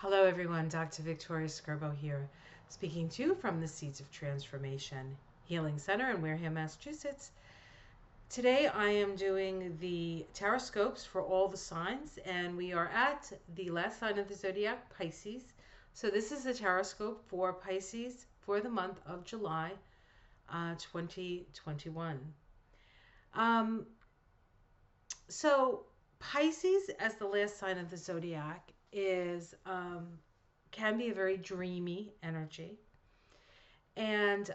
Hello, everyone. Dr. Victoria Skirbo here, speaking to you from the Seeds of Transformation Healing Center in Wareham, Massachusetts. Today, I am doing the taroscopes for all the signs, and we are at the last sign of the zodiac, Pisces. So, this is the taroscope for Pisces for the month of July 2021. Um, so, Pisces, as the last sign of the zodiac, is can be a very dreamy energy. And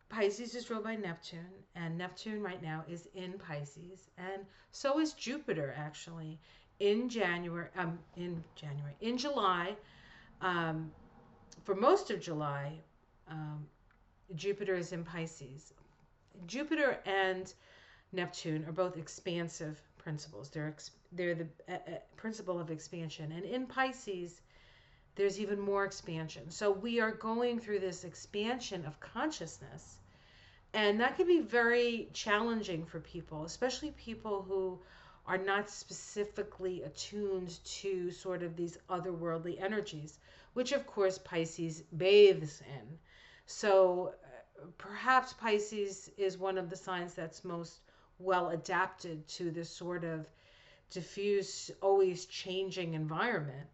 Pisces is ruled by Neptune, and Neptune right now is in Pisces, and so is Jupiter actually in January. In July, um, for most of July, um, Jupiter is in Pisces. Jupiter and Neptune are both expansive principles. They're the principle of expansion, and in Pisces, there's even more expansion. So we are going through this expansion of consciousness. And that can be very challenging for people, especially people who are not specifically attuned to sort of these otherworldly energies, which of course Pisces bathes in. So perhaps Pisces is one of the signs that's most well adapted to this sort of diffuse, always changing environment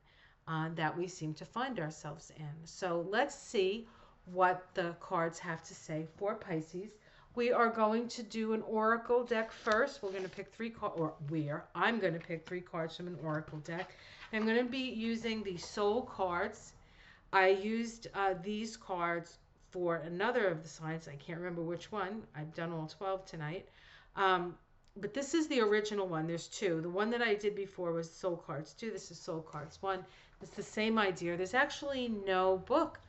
that we seem to find ourselves in. So let's see what the cards have to say for Pisces. We are going to do an oracle deck first. We're going to pick I'm going to pick 3 cards from an oracle deck. I'm going to be using the soul cards. I used these cards for another of the signs. I can't remember which one. I've done all 12 tonight. But this is the original one. There's 2. The one that I did before was soul cards 2. This is soul cards 1. It's the same idea. There's actually no book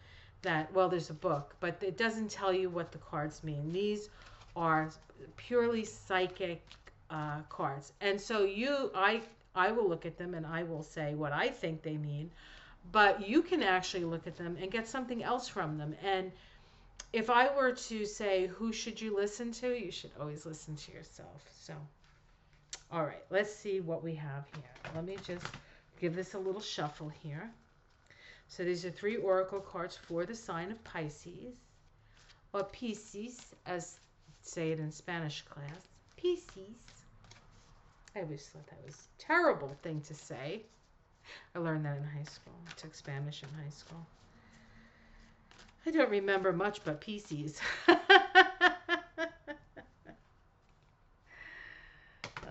there's a book, but it doesn't tell you what the cards mean. These are purely psychic cards. And so I will look at them and I will say what I think they mean, but you can actually look at them and get something else from them. And if I were to say, who should you listen to? You should always listen to yourself. So, all right, let's see what we have here. Let me just give this a little shuffle here. So these are 3 oracle cards for the sign of Pisces, or Pisces, as say it in Spanish class. Pisces. I always thought that was a terrible thing to say. I learned that in high school. I took Spanish in high school. I don't remember much but Pisces. Oh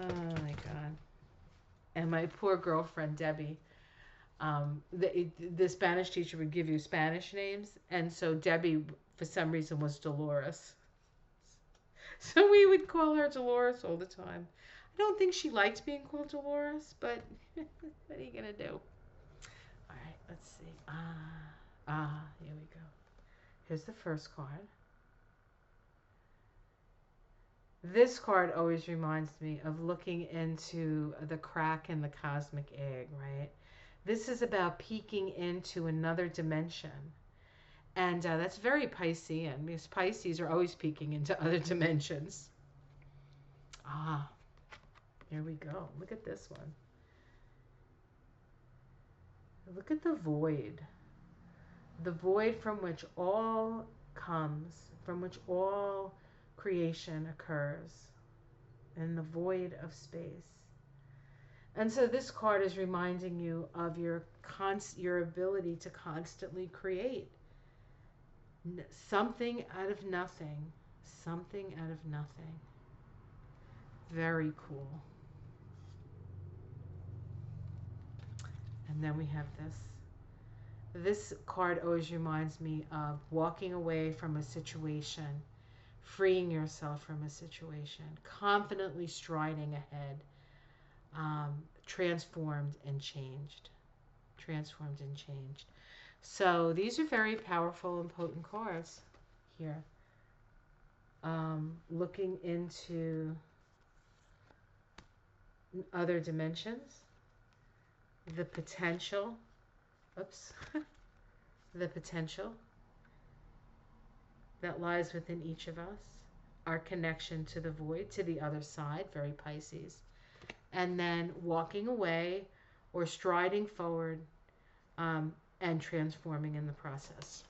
my God. And my poor girlfriend, Debbie, the Spanish teacher would give you Spanish names. And so Debbie, for some reason, was Dolores. So we would call her Dolores all the time. I don't think she liked being called Dolores, but what are you going to do? All right, let's see. Here we go. Here's the first card. This card always reminds me of looking into the crack in the cosmic egg, right? This is about peeking into another dimension. And that's very Piscean, because Pisces are always peeking into other dimensions. Here we go. Look at this one. Look at the void. The void from which all comes, from which all creation occurs, in the void of space. And so this card is reminding you of your ability to constantly create something out of nothing. Something out of nothing. Very cool. And then we have this. This card always reminds me of walking away from a situation, freeing yourself from a situation, confidently striding ahead, transformed and changed. Transformed and changed. So these are very powerful and potent cards here. Looking into other dimensions, the potential, the potential that lies within each of us, our connection to the void, to the other side, very Pisces, and then walking away or striding forward and transforming in the process.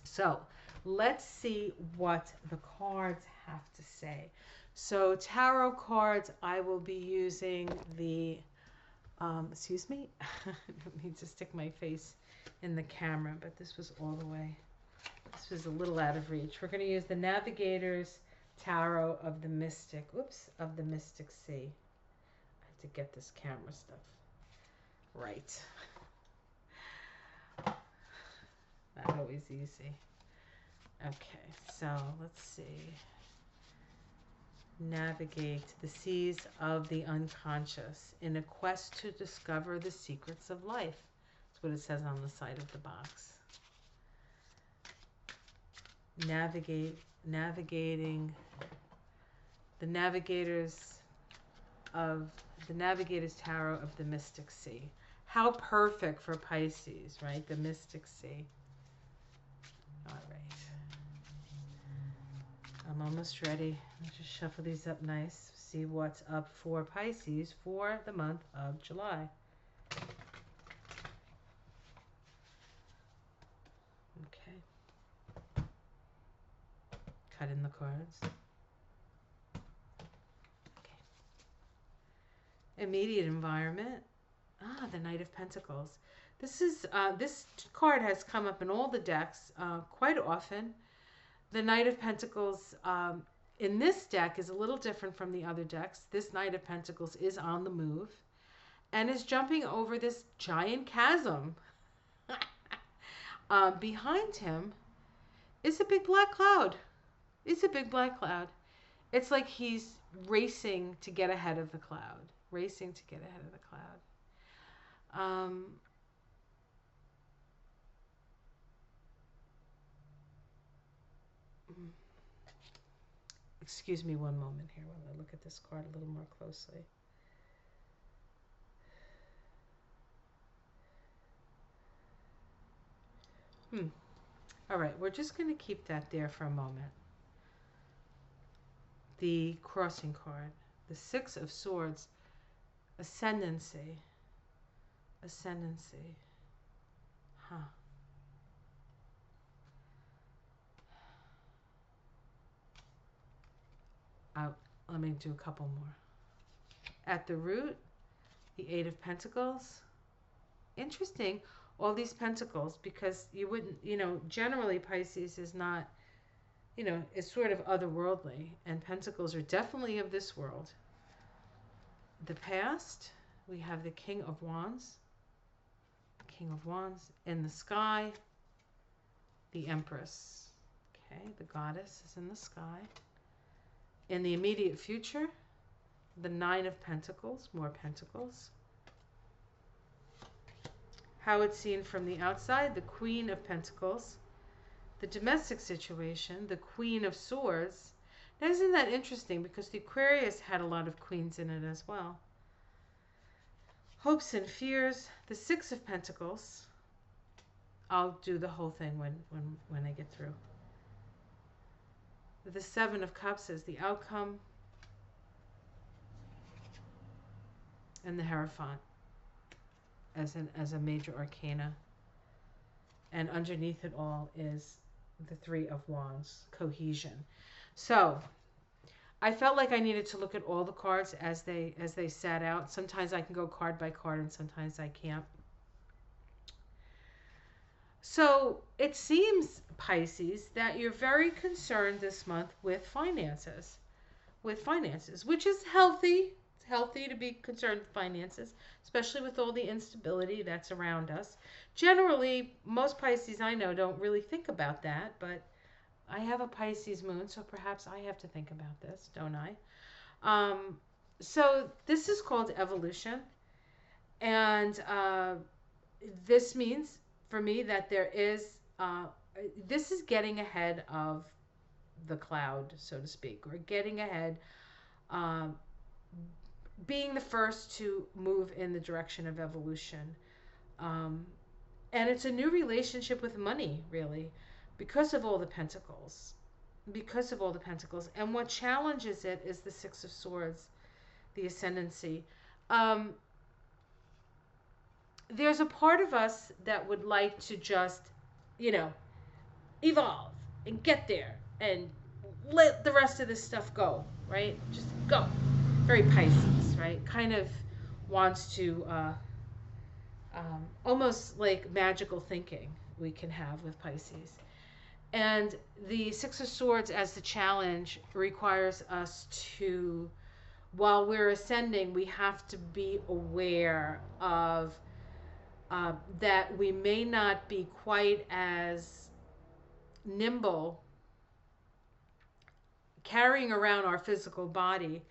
So let's see what the cards have to say. So tarot cards, I will be using the, excuse me, I don't need to stick my face in the camera, but this was all the way, this was a little out of reach. We're going to use the Navigators Tarot of the Mystic, oops, of the Mystic Sea. I have to get this camera stuff right. Not always easy. Okay, so let's see. Navigate the seas of the unconscious in a quest to discover the secrets of life. That's what it says on the side of the box. Navigating the Navigators Tarot of the Mystic Sea. How perfect for Pisces, right? The Mystic Sea. All right. I'm almost ready. Let's just shuffle these up nice. See what's up for Pisces for the month of July. Okay. Cut in the cards. Okay. Immediate environment. Ah, the Knight of Pentacles. This card has come up in all the decks quite often. The Knight of Pentacles in this deck is a little different from the other decks. This Knight of Pentacles is on the move and is jumping over this giant chasm. Behind him is a big black cloud. It's a big black cloud. It's like he's racing to get ahead of the cloud. Racing to get ahead of the cloud. Excuse me one moment here while I look at this card a little more closely. All right, we're just going to keep that there for a moment. The crossing card, the Six of Swords, ascendancy. Ascendancy. Huh. Let me do a couple more. At the root, the Eight of Pentacles. Interesting, all these pentacles, because you wouldn't, generally Pisces is not, it's sort of otherworldly, and pentacles are definitely of this world. The past, we have the King of Wands. King of Wands. In the sky, the Empress. Okay, the goddess is in the sky. In the immediate future, the Nine of Pentacles, more pentacles. How it's seen from the outside, the Queen of Pentacles. The domestic situation, the Queen of Swords. Now, isn't that interesting? Because the Aquarius had a lot of queens in it as well. Hopes and fears, the Six of Pentacles. I'll do the whole thing when I get through. The Seven of Cups is the outcome. And the Hierophant as a major arcana. And underneath it all is the Three of Wands, cohesion. So I felt like I needed to look at all the cards as they sat out. Sometimes I can go card by card and sometimes I can't. So it seems, Pisces, that you're very concerned this month with finances. Which is healthy. It's healthy to be concerned with finances, especially with all the instability that's around us. Generally, most Pisces I know don't really think about that, but I have a Pisces moon, so perhaps I have to think about this, don't I? So this is called evolution, and this means for me that there is, this is getting ahead of the cloud, so to speak, or getting ahead, being the first to move in the direction of evolution. And it's a new relationship with money, really, because of all the pentacles. Because of all the pentacles. And what challenges it is the Six of Swords, the ascendancy. there's a part of us that would like to just, you know, evolve and get there and let the rest of this stuff go, right? Just go. Very Pisces, right? Kind of wants to, almost like magical thinking we can have with Pisces. And the Six of Swords as the challenge requires us to, while we're ascending, we have to be aware of that we may not be quite as nimble carrying around our physical body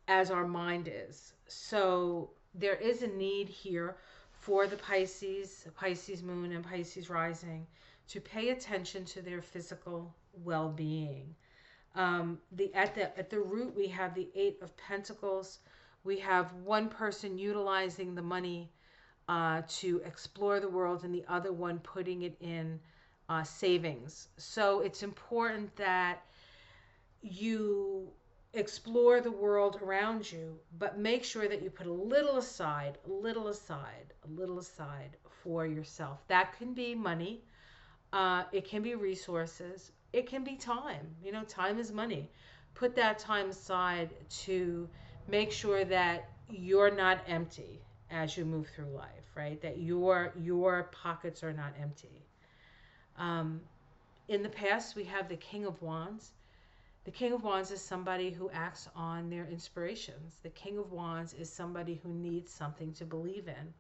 as our mind is. So there is a need here for the Pisces moon, and Pisces rising to pay attention to their physical well-being. At the root, we have the Eight of Pentacles. We have one person utilizing the money to explore the world, and the other one putting it in savings. So it's important that you explore the world around you, but make sure that you put a little aside, a little aside, a little aside for yourself. That can be money, it can be resources, it can be time. You know, time is money. Put that time aside to make sure that you're not empty as you move through life, right? That your pockets are not empty. Um, in the past, we have the King of Wands. The King of Wands is somebody who acts on their inspirations. The King of Wands is somebody who needs something to believe in.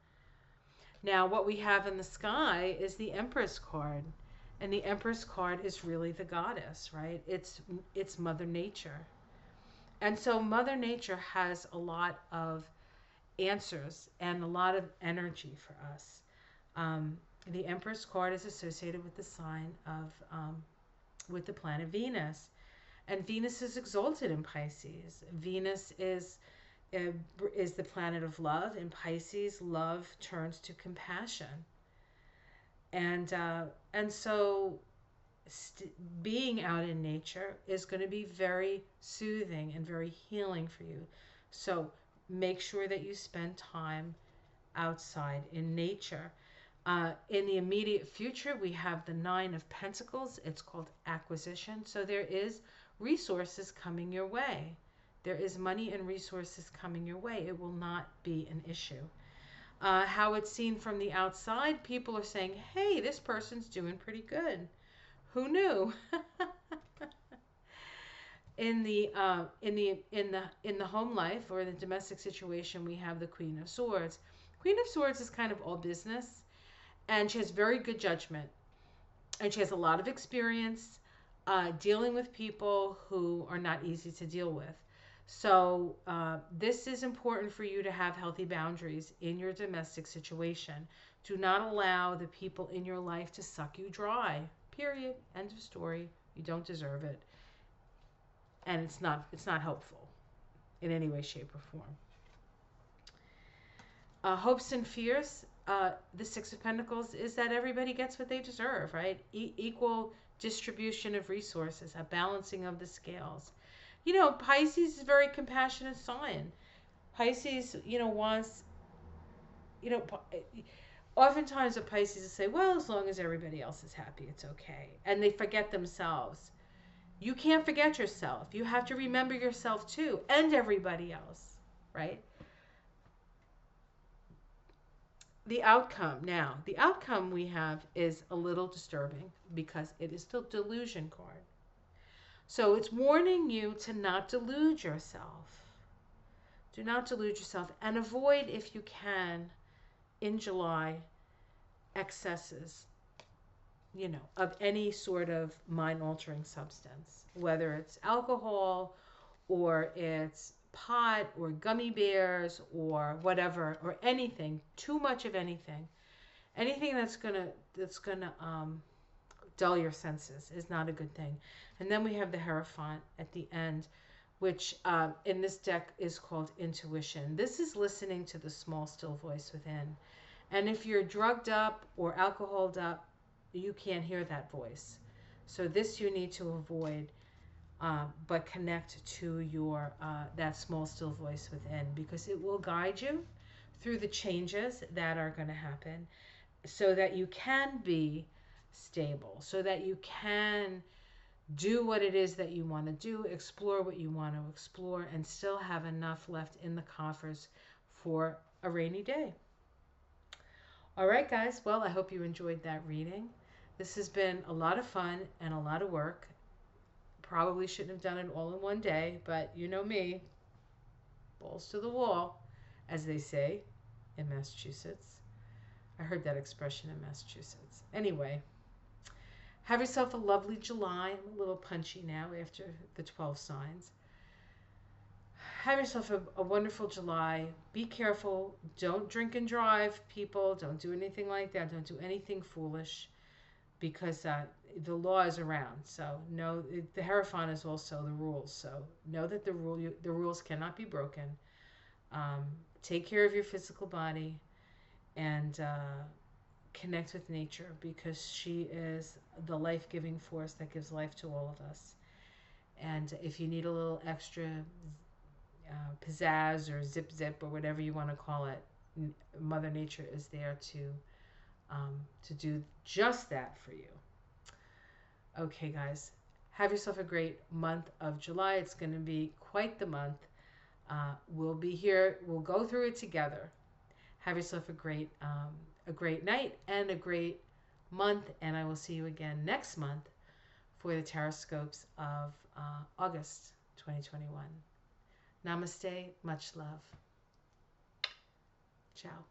Now, what we have in the sky is the Empress card. And the Empress card is really the goddess, right? It's Mother Nature. And so Mother Nature has a lot of answers and a lot of energy for us. The Empress card is associated with the sign of, with the planet Venus. And Venus is exalted in Pisces. Venus is the planet of love. In Pisces, love turns to compassion. And so being out in nature is going to be very soothing and very healing for you. So make sure that you spend time outside in nature. In the immediate future, we have the Nine of Pentacles. It's called acquisition. So there is resources coming your way. There is money and resources coming your way. It will not be an issue. How it's seen from the outside, people are saying, "Hey, this person's doing pretty good." Who knew? In the home life or the domestic situation, we have the Queen of Swords. Queen of Swords is kind of all business, and she has very good judgment, and she has a lot of experience dealing with people who are not easy to deal with. So this is important for you to have healthy boundaries in your domestic situation. Do not allow the people in your life to suck you dry. Period. End of story. You don't deserve it, and it's not helpful in any way, shape, or form. Hopes and fears. The Six of Pentacles is that everybody gets what they deserve, right? Equal distribution of resources, a balancing of the scales. You know, Pisces is a very compassionate sign. Pisces, wants, you know, oftentimes the Pisces will say, well, as long as everybody else is happy, it's okay. And they forget themselves. You can't forget yourself. You have to remember yourself too, and everybody else, right? The outcome we have is a little disturbing because it is the delusion card. So it's warning you to not delude yourself. Do not delude yourself, and avoid, if you can, in July, excesses, of any sort of mind-altering substance, whether it's alcohol or it's pot or gummy bears or whatever, or anything, too much of anything. Anything that's gonna dull your senses is not a good thing. And then we have the Hierophant at the end, which in this deck is called intuition. This is listening to the small, still voice within. And if you're drugged up or alcoholed up, you can't hear that voice. So this you need to avoid, but connect to your that small, still voice within, because it will guide you through the changes that are going to happen so that you can be stable, so that you can do what it is that you want to do, explore what you want to explore, and still have enough left in the coffers for a rainy day. All right, guys. Well, I hope you enjoyed that reading. This has been a lot of fun and a lot of work. Probably shouldn't have done it all in one day, but you know me, balls to the wall, as they say in Massachusetts. I heard that expression in Massachusetts. Anyway, have yourself a lovely July. I'm a little punchy now after the 12 signs. Have yourself a wonderful July. Be careful. Don't drink and drive, people. Don't do anything like that. Don't do anything foolish because the law is around. So know the Hierophant is also the rules. So know that the rules cannot be broken. Take care of your physical body and connect with nature because she is the life-giving force that gives life to all of us. And if you need a little extra pizzazz or zip or whatever you want to call it, Mother Nature is there to do just that for you. Okay, guys, have yourself a great month of July. It's going to be quite the month. We'll be here. We'll go through it together. Have yourself a great night and a great month, and I will see you again next month for the Taroscopes of August 2021. Namaste, much love. Ciao.